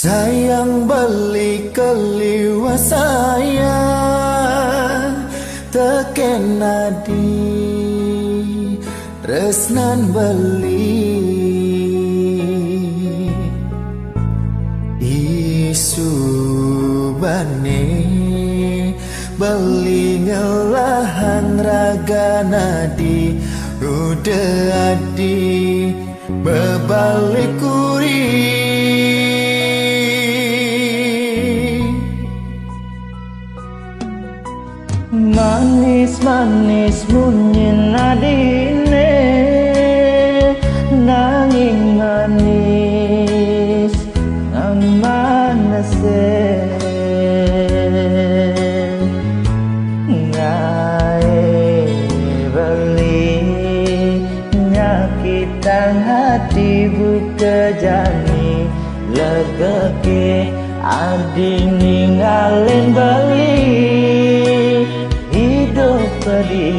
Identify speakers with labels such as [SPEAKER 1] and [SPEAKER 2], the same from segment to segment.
[SPEAKER 1] Sayang beli keliwa sayang teken nadi resnan beli isu bane beli ngelahan raga nadi rude adi bebalik kuri manis-manis munyin adine nanging manis ngamanase ngae beli nyakitan hati buka jani legeke adi ninggalin beli hidup pedih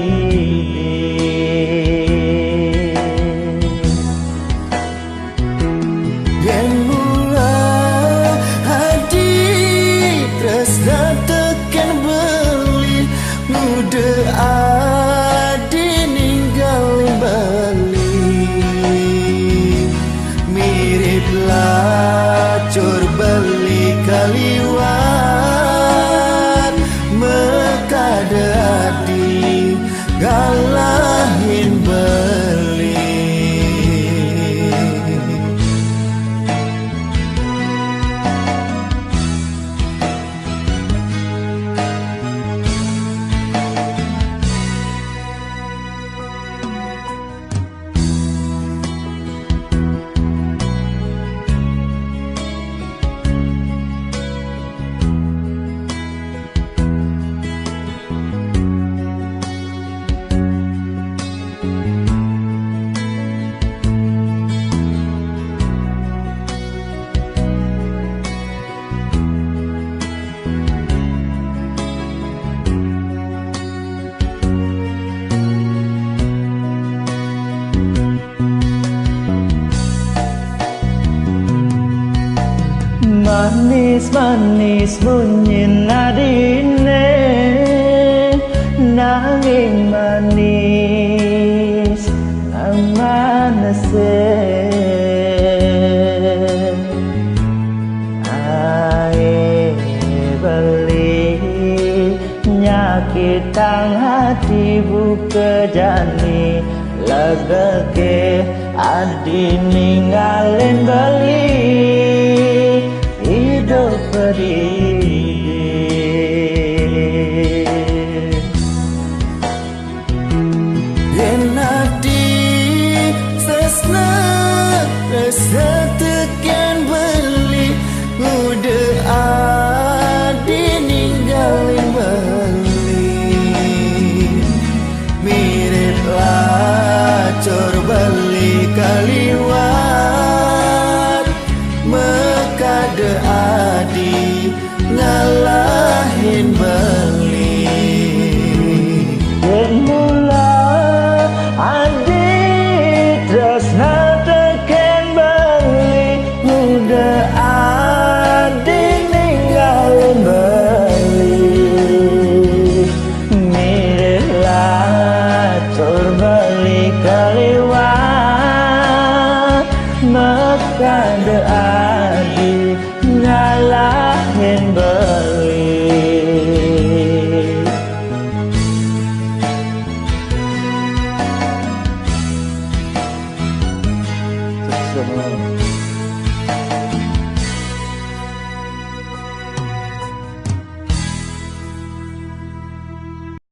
[SPEAKER 1] yen mula hati tresna teken beli muda adi ninggalin beli mirip lacur beli kaliwat mekada adi galahin beli manis-manis munyin adine nanging manis ngamanase ae beli nyakitang hati buka jani legeke adi ninggalin beli hidup pedih yen adi sesna rasa teken beli muda adi ninggalin beli mirip lacur beli kaliwat mekade adi ngalahin beli yen mula adi tresna teken beli muda adi ninggalin beli mirip lacur beli kaliwat mekade adi ngalahin beli
[SPEAKER 2] Terus